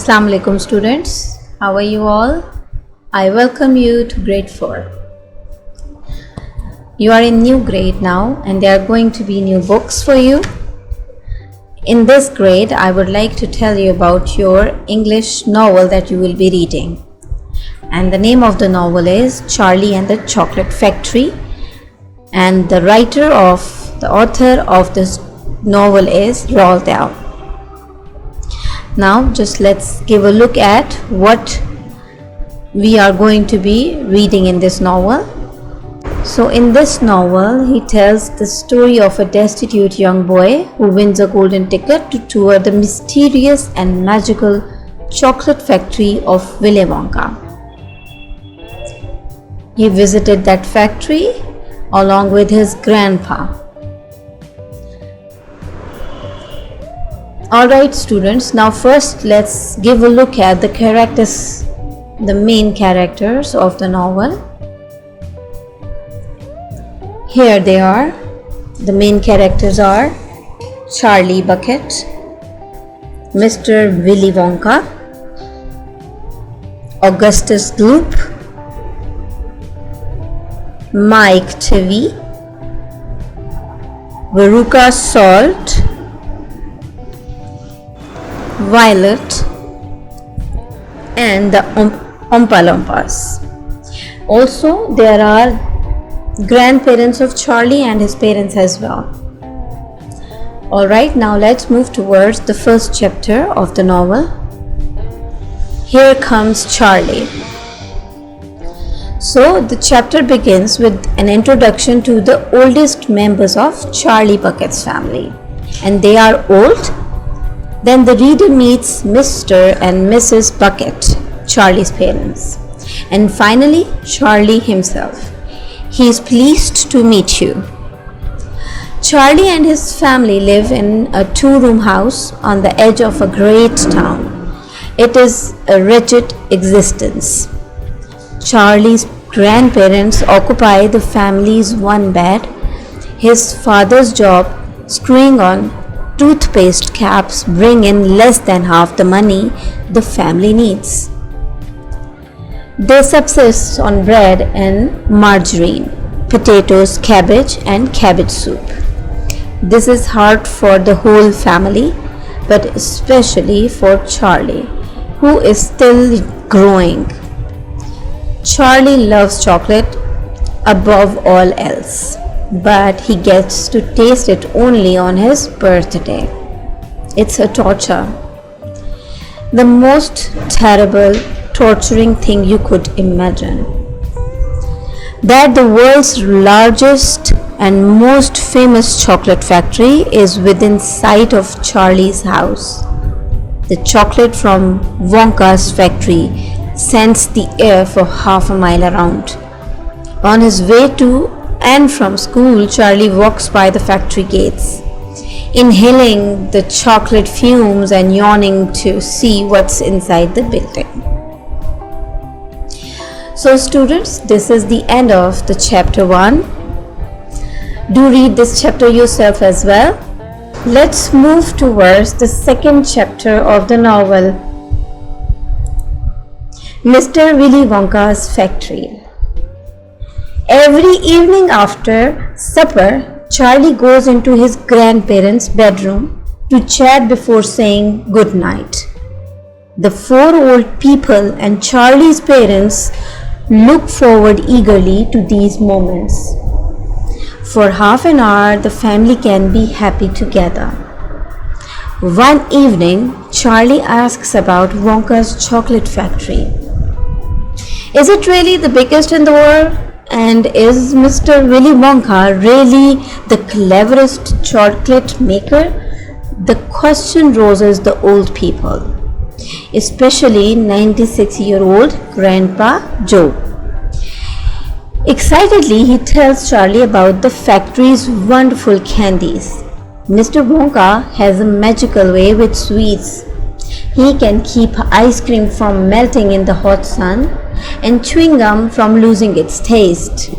Assalamu alaikum students, how are you all? I welcome you to grade 4. You are in new grade now and there are going to be new books for you. In this grade, I would like to tell you about your English novel that you will be reading. And the name of the novel is Charlie and the Chocolate Factory. And the author of this novel is Roald Dahl. Now just let's give a look at what we are going to be reading in this novel. So in this novel, he tells the story of a destitute young boy who wins a golden ticket to tour the mysterious and magical chocolate factory of Willy Wonka. He visited that factory along with his grandpa. Alright students, now first let's give a look at the main characters of the novel. Here they are. The main characters are Charlie Bucket, Mr. Willy Wonka, Augustus Gloop, Mike Teavee, Veruca Salt, Violet, and the Oompa Loompas. Also, there are grandparents of Charlie and his parents as well. Alright, now let's move towards the first chapter of the novel. Here comes Charlie. So, the chapter begins with an introduction to the oldest members of Charlie Bucket's family. And they are old. Then the reader meets Mr. and Mrs. Bucket, Charlie's parents. And finally, Charlie himself. He is pleased to meet you. Charlie and his family live in a 2-room house on the edge of a great town. It is a wretched existence. Charlie's grandparents occupy the family's one bed. His father's job, screwing on toothpaste caps, bring in less than half the money the family needs. They subsist on bread and margarine, potatoes, cabbage, and cabbage soup. This is hard for the whole family, but especially for Charlie, who is still growing. Charlie loves chocolate above all else, but he gets to taste it only on his birthday. It's a torture. The most terrible, torturing thing you could imagine. That the world's largest and most famous chocolate factory is within sight of Charlie's house. The chocolate from Wonka's factory scents the air for half a mile around. On his way to and from school, Charlie walks by the factory gates, inhaling the chocolate fumes and yawning to see what's inside the building. So students, this is the end of the chapter 1. Do read this chapter yourself as well. Let's move towards the second chapter of the novel, Mr. Willy Wonka's Factory. Every evening after supper, Charlie goes into his grandparents' bedroom to chat before saying good night. The 4 old people and Charlie's parents look forward eagerly to these moments. For half an hour, the family can be happy together. One evening, Charlie asks about Wonka's chocolate factory. Is it really the biggest in the world? And is Mr. Willy Wonka really the cleverest chocolate maker? The question rouses the old people, especially 96-year-old Grandpa Joe. Excitedly, he tells Charlie about the factory's wonderful candies. Mr. Wonka has a magical way with sweets. He can keep ice cream from melting in the hot sun and chewing gum from losing its taste.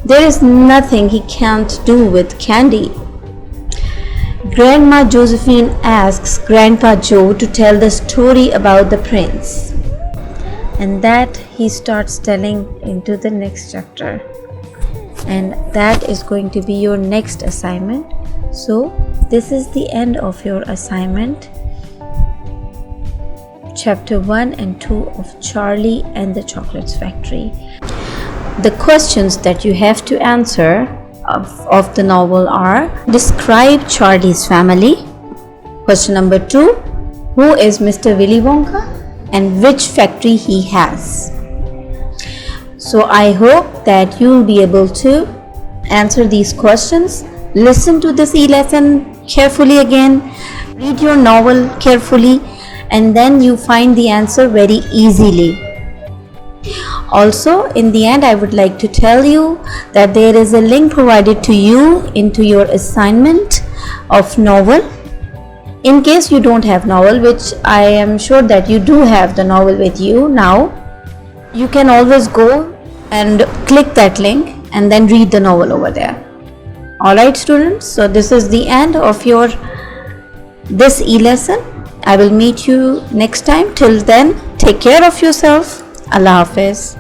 There is nothing he can't do with candy. Grandma Josephine asks Grandpa Joe to tell the story about the prince. And that he starts telling into the next chapter. And that is going to be your next assignment. So this is the end of your assignment. Chapter 1 and 2 of Charlie and the Chocolates Factory. The questions that you have to answer of the novel are: describe Charlie's family. Question number 2, who is Mr. Willy Wonka and which factory he has? So I hope that you will be able to answer these questions. Listen to this e-lesson carefully again, read your novel carefully, and then you find the answer very easily. Also, in the end, I would like to tell you that there is a link provided to you into your assignment of novel. In case you don't have novel, which I am sure that you do have the novel with you now, you can always go and click that link and then read the novel over there. Alright students, so this is the end of this e-lesson. I will meet you next time. Till then, take care of yourself. Allah Hafiz.